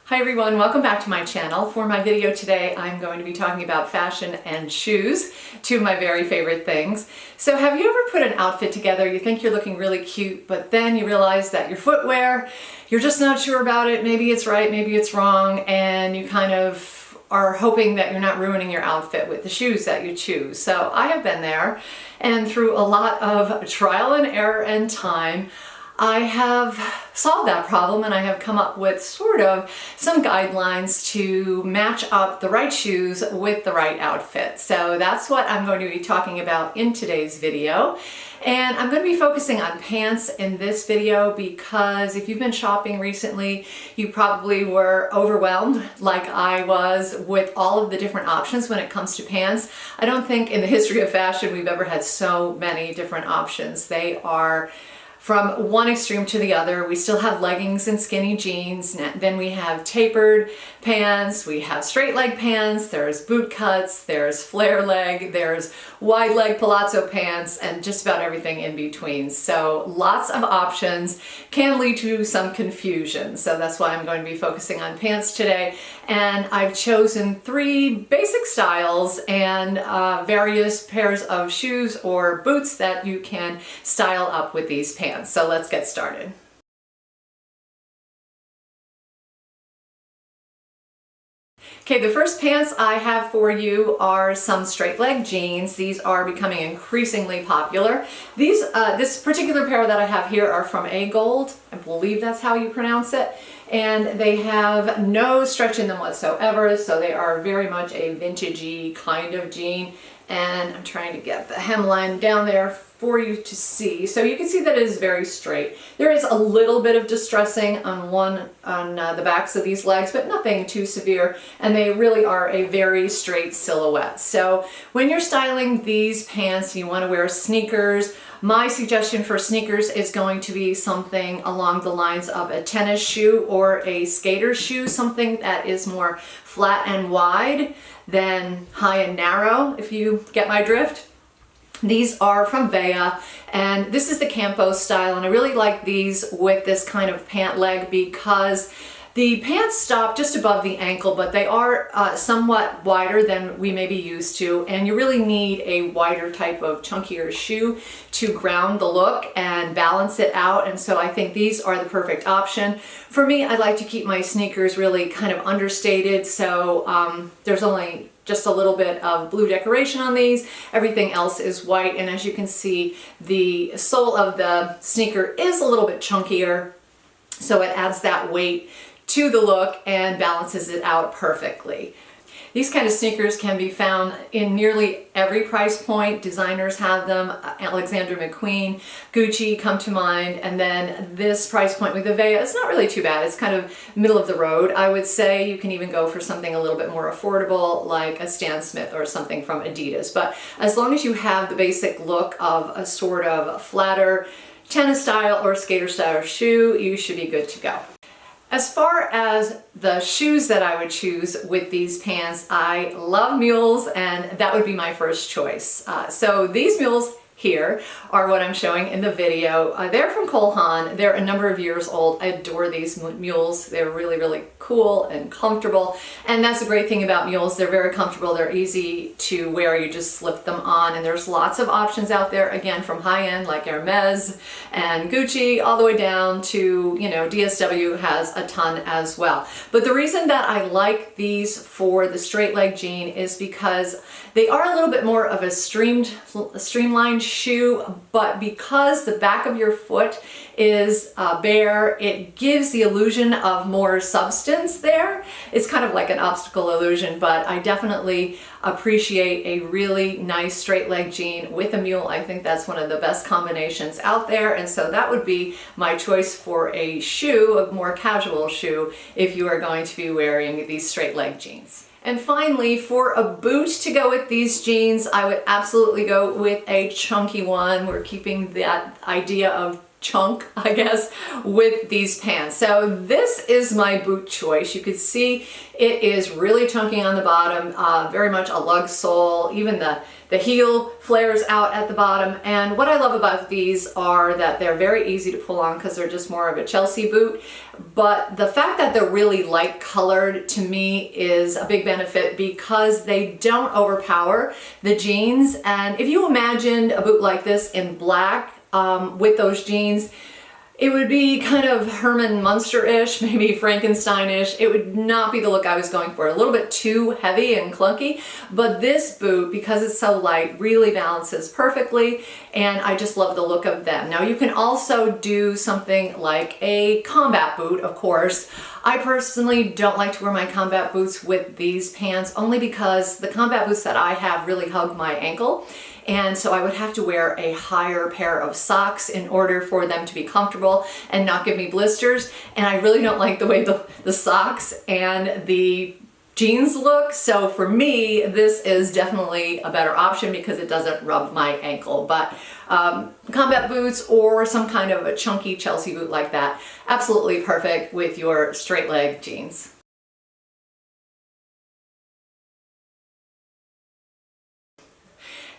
Hi everyone, welcome back to my channel. For my video today, I'm going to be talking about fashion and shoes, two of my very favorite things. So have you ever put an outfit together, you think you're looking really cute, but then you realize that your footwear, you're just not sure about it, maybe it's right, maybe it's wrong, and you kind of are hoping that you're not ruining your outfit with the shoes that you choose. So I have been there, and through a lot of trial and error and time, I have solved that problem and I have come up with sort of some guidelines to match up the right shoes with the right outfit. So that's what I'm going to be talking about in today's video. And I'm going to be focusing on pants in this video because if you've been shopping recently, you probably were overwhelmed like I was with all of the different options when it comes to pants. I don't think in the history of fashion we've ever had so many different options. They are from one extreme to the other. We still have leggings and skinny jeans. Then we have tapered pants. We have straight leg pants. There's boot cuts. There's flare leg. There's wide leg palazzo pants and just about everything in between. So lots of options can lead to some confusion. So that's why I'm going to be focusing on pants today. And I've chosen three basic styles and various pairs of shoes or boots that you can style up with these pants. So let's get started. Okay, the first pants I have for you are some straight leg jeans. These are becoming increasingly popular. This particular pair that I have here are from A Gold. I believe that's how you pronounce it. And they have no stretch in them whatsoever, so they are very much a vintagey kind of jean. And I'm trying to get the hemline down there for you to see. So you can see that it is very straight. There is a little bit of distressing on the backs of these legs, but nothing too severe. And they really are a very straight silhouette. So when you're styling these pants, you want to wear sneakers. My suggestion for sneakers is going to be something along the lines of a tennis shoe or a skater shoe, something that is more flat and wide than high and narrow, if you get my drift. These are from Vea, and this is the Campo style, and I really like these with this kind of pant leg because the pants stop just above the ankle, but they are somewhat wider than we may be used to, and you really need a wider type of chunkier shoe to ground the look and balance it out, and so I think these are the perfect option. For me, I like to keep my sneakers really kind of understated, so there's only just a little bit of blue decoration on these. Everything else is white, and as you can see, the sole of the sneaker is a little bit chunkier, so it adds that weight to the look and balances it out perfectly. These kind of sneakers can be found in nearly every price point. Designers have them. Alexander McQueen, Gucci come to mind, and then this price point with the Vea is not really too bad. It's kind of middle of the road, I would say. You can even go for something a little bit more affordable like a Stan Smith or something from Adidas. But as long as you have the basic look of a sort of flatter tennis style or skater style shoe, you should be good to go. As far as the shoes that I would choose with these pants, I love mules, and that would be my first choice. So these mules here are what I'm showing in the video. They're from Cole Haan. They're a number of years old. I adore these mules. They're really, really cool and comfortable. And that's the great thing about mules. They're very comfortable. They're easy to wear. You just slip them on. And there's lots of options out there, again, from high-end like Hermes and Gucci all the way down to, you know, DSW has a ton as well. But the reason that I like these for the straight leg jean is because they are a little bit more of a streamlined shoe, but because the back of your foot is bare, it gives the illusion of more substance there. It's kind of like an obstacle illusion, but I definitely appreciate a really nice straight leg jean with a mule. I think that's one of the best combinations out there, and so that would be my choice for a shoe, a more casual shoe, if you are going to be wearing these straight leg jeans. And finally, for a boot to go with these jeans, I would absolutely go with a chunky one. We're keeping that idea of chunk, I guess, with these pants. So this is my boot choice. You can see it is really chunky on the bottom, very much a lug sole. Even the heel flares out at the bottom. And what I love about these are that they're very easy to pull on because they're just more of a Chelsea boot. But the fact that they're really light colored to me is a big benefit because they don't overpower the jeans. And if you imagined a boot like this in black with those jeans, it would be kind of Herman Munster-ish, maybe Frankenstein-ish. It would not be the look I was going for. A little bit too heavy and clunky, but this boot, because it's so light, really balances perfectly, and I just love the look of them. Now you can also do something like a combat boot, of course. I personally don't like to wear my combat boots with these pants only because the combat boots that I have really hug my ankle. And so I would have to wear a higher pair of socks in order for them to be comfortable and not give me blisters. And I really don't like the way the socks and the jeans look. So for me, this is definitely a better option because it doesn't rub my ankle. But combat boots or some kind of a chunky Chelsea boot like that, absolutely perfect with your straight leg jeans.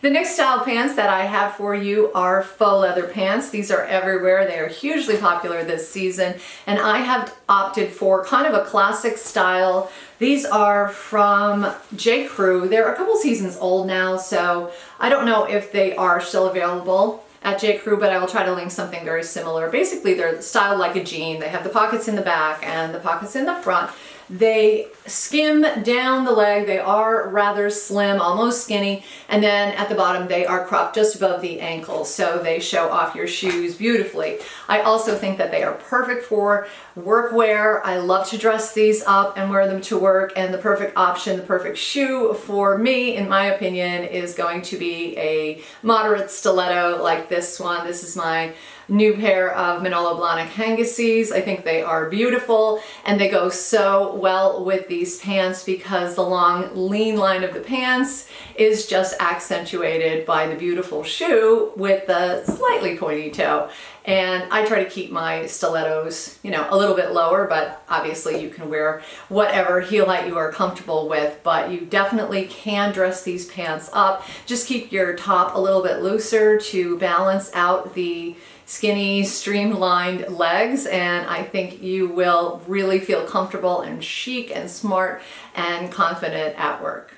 The next style of pants that I have for you are faux leather pants. These are everywhere. They are hugely popular this season, and I have opted for kind of a classic style. These are from J. Crew. They're a couple seasons old now, so I don't know if they are still available at J. Crew, but I will try to link something very similar. Basically, they're styled like a jean. They have the pockets in the back and the pockets in the front. They skim down the leg. They are rather slim, almost skinny, and then at the bottom they are cropped just above the ankle, so they show off your shoes beautifully. I also think that they are perfect for workwear. I love to dress these up and wear them to work, and the perfect option, the perfect shoe for me, in my opinion, is going to be a moderate stiletto like this one. This is my new pair of Manolo Blahnik Hangouses. I think they are beautiful, and they go so well with these pants because the long lean line of the pants is just accentuated by the beautiful shoe with the slightly pointy toe. And I try to keep my stilettos, you know, a little bit lower, but obviously you can wear whatever heel height you are comfortable with, but you definitely can dress these pants up. Just keep your top a little bit looser to balance out the skinny, streamlined legs, and I think you will really feel comfortable and chic and smart and confident at work.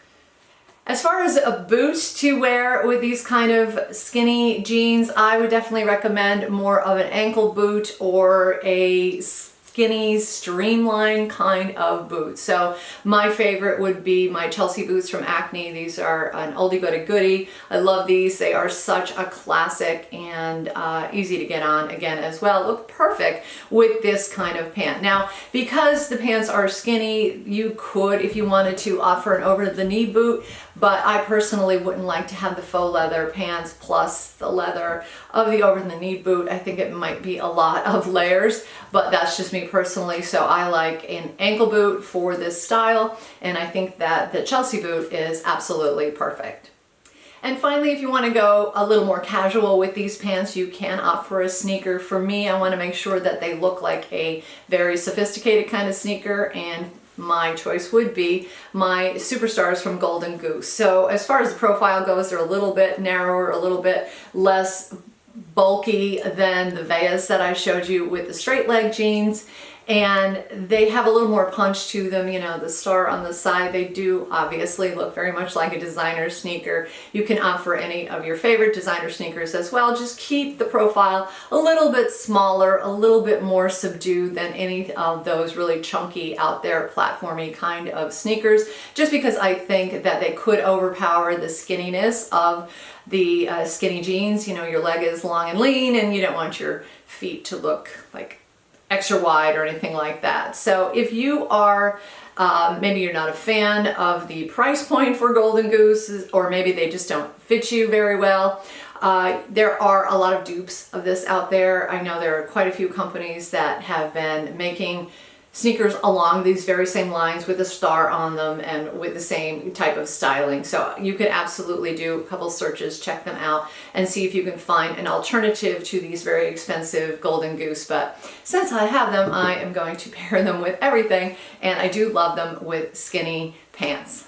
As far as a boot to wear with these kind of skinny jeans, I would definitely recommend more of an ankle boot or a skinny, streamlined kind of boot. So my favorite would be my Chelsea boots from Acne. These are an oldie but a goodie. I love these. They are such a classic and easy to get on again as well. Look perfect with this kind of pant. Now, because the pants are skinny, you could, if you wanted to, offer an over-the-knee boot, but I personally wouldn't like to have the faux leather pants plus the leather of the over-the-knee boot. I think it might be a lot of layers, but that's just me personally. So I like an ankle boot for this style, and I think that the Chelsea boot is absolutely perfect. And finally, if you want to go a little more casual with these pants, you can opt for a sneaker. For me, I want to make sure that they look like a very sophisticated kind of sneaker, and my choice would be my Superstars from Golden Goose. So as far as the profile goes, they're a little bit narrower, a little bit less bulky than the Veas that I showed you with the straight leg jeans, and they have a little more punch to them. You know, the star on the side, they do obviously look very much like a designer sneaker. You can opt for any of your favorite designer sneakers as well. Just keep the profile a little bit smaller, a little bit more subdued than any of those really chunky out there platformy kind of sneakers, just because I think that they could overpower the skinniness of the skinny jeans. You know, your leg is long and lean, and you don't want your feet to look like extra wide or anything like that. So if you are, maybe you're not a fan of the price point for Golden Goose, or maybe they just don't fit you very well, there are a lot of dupes of this out there. I know there are quite a few companies that have been making sneakers along these very same lines with a star on them and with the same type of styling. So you could absolutely do a couple searches, check them out, and see if you can find an alternative to these very expensive Golden Goose. But since I have them, I am going to pair them with everything, and I do love them with skinny pants.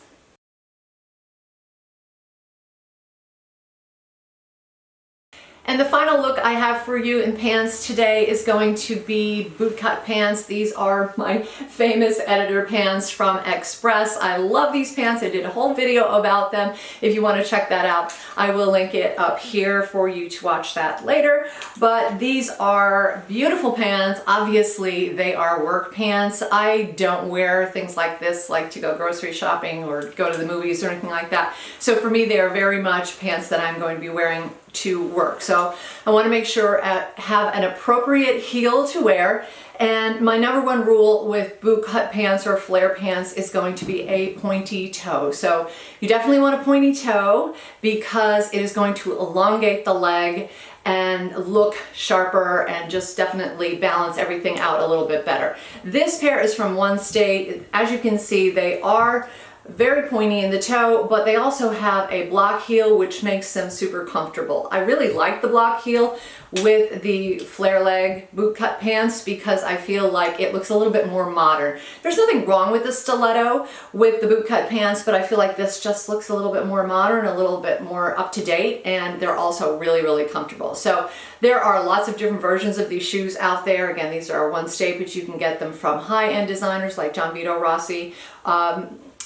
And the final look I have for you in pants today is going to be bootcut pants. These are my famous editor pants from Express. I love these pants. I did a whole video about them. If you want to check that out, I will link it up here for you to watch that later. But these are beautiful pants. Obviously, they are work pants. I don't wear things like this, like to go grocery shopping or go to the movies or anything like that. So for me, they are very much pants that I'm going to be wearing to work. So I want to make sure I have an appropriate heel to wear. And my number one rule with bootcut pants or flare pants is going to be a pointy toe. So you definitely want a pointy toe because it is going to elongate the leg and look sharper and just definitely balance everything out a little bit better. This pair is from One State. As you can see, they are very pointy in the toe, but they also have a block heel, which makes them super comfortable. I really like the block heel with the flare leg bootcut pants because I feel like it looks a little bit more modern. There's nothing wrong with the stiletto with the bootcut pants, but I feel like this just looks a little bit more modern, a little bit more up to date, and they're also really, really comfortable. So there are lots of different versions of these shoes out there. Again, these are One State, but you can get them from high-end designers like John Vito Rossi.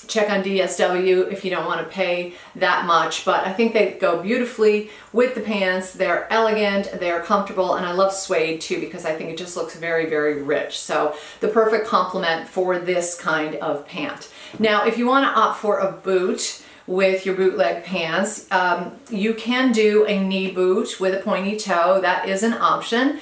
Check on DSW if you don't want to pay that much, but I think they go beautifully with the pants. They're elegant, they're comfortable, and I love suede too because I think it just looks very, very rich. So the perfect complement for this kind of pant. Now, if you want to opt for a boot with your bootleg pants, you can do a knee boot with a pointy toe. That is an option.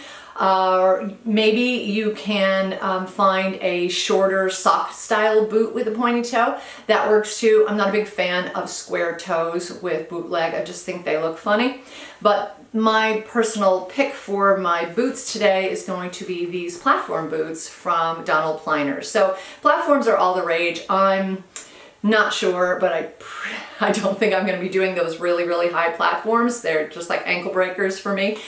Maybe you can find a shorter sock style boot with a pointy toe. That works too. I'm not a big fan of square toes with bootleg. I just think they look funny. But my personal pick for my boots today is going to be these platform boots from Donald Pliner. So platforms are all the rage. I'm not sure, but I don't think I'm going to be doing those really, really high platforms. They're just like ankle breakers for me.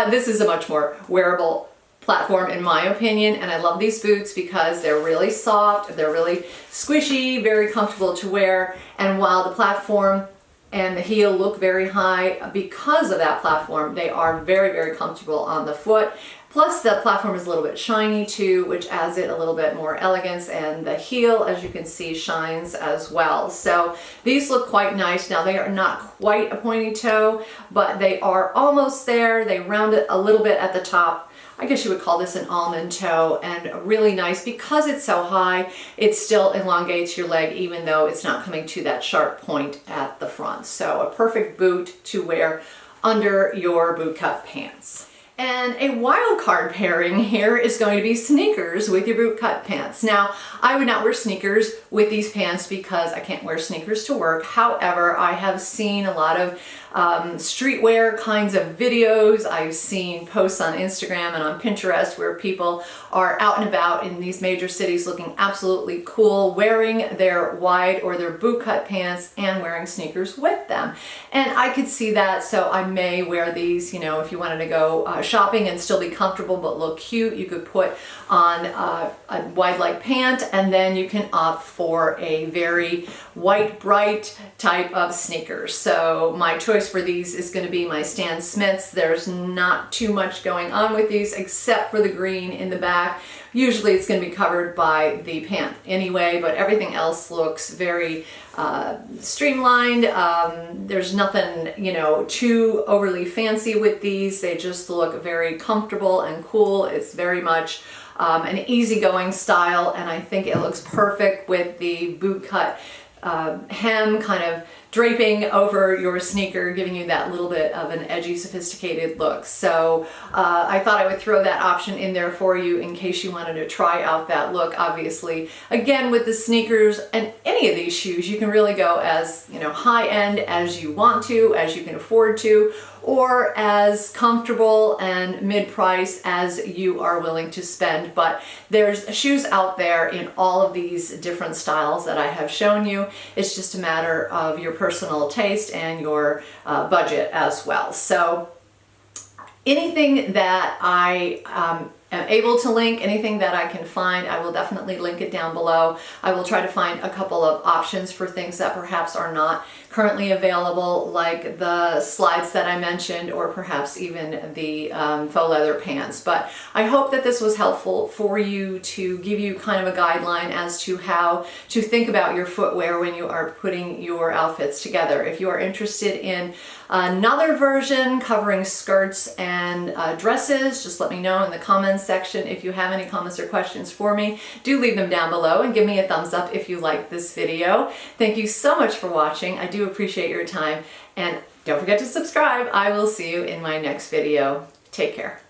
This is a much more wearable platform in my opinion, and I love these boots because they're really soft, they're really squishy, very comfortable to wear, and while the platform and the heel look very high because of that platform, they are very, very comfortable on the foot. Plus the platform is a little bit shiny too, which adds it a little bit more elegance, and the heel, as you can see, shines as well. So these look quite nice. Now they are not quite a pointy toe, but they are almost there. They round it a little bit at the top. I guess you would call this an almond toe, and really nice because it's so high, it still elongates your leg even though it's not coming to that sharp point at the front. So a perfect boot to wear under your bootcut pants. And a wild card pairing here is going to be sneakers with your bootcut pants. Now, I would not wear sneakers with these pants because I can't wear sneakers to work. However, I have seen a lot of streetwear kinds of videos. I've seen posts on Instagram and on Pinterest where people are out and about in these major cities looking absolutely cool, wearing their wide or their bootcut pants and wearing sneakers with them. And I could see that, so I may wear these, you know, if you wanted to go shopping and still be comfortable but look cute, you could put on a wide leg pant, and then you can opt for a very white, bright type of sneakers. So my choice for these is going to be my Stan Smiths. There's not too much going on with these except for the green in the back. Usually it's going to be covered by the pant anyway, but everything else looks very streamlined. There's nothing, you know, too overly fancy with these. They just look very comfortable and cool. It's very much an easygoing style, and I think it looks perfect with the bootcut hem kind of draping over your sneaker, giving you that little bit of an edgy, sophisticated look. So I thought I would throw that option in there for you in case you wanted to try out that look. Obviously, again, with the sneakers and any of these shoes, you can really go as, you know, high end as you want to, as you can afford to, or as comfortable and mid-price as you are willing to spend. But there's shoes out there in all of these different styles that I have shown you. It's just a matter of your personal taste and your budget as well. So anything that I am able to link, anything that I can find, I will definitely link it down below. I will try to find a couple of options for things that perhaps are not currently available, like the slides that I mentioned, or perhaps even the faux leather pants. But I hope that this was helpful for you to give you kind of a guideline as to how to think about your footwear when you are putting your outfits together. If you are interested in another version covering skirts and dresses, just let me know in the comments section. If you have any comments or questions for me, do leave them down below and give me a thumbs up if you like this video. Thank you so much for watching. I do appreciate your time, and don't forget to subscribe. I will see you in my next video. Take care.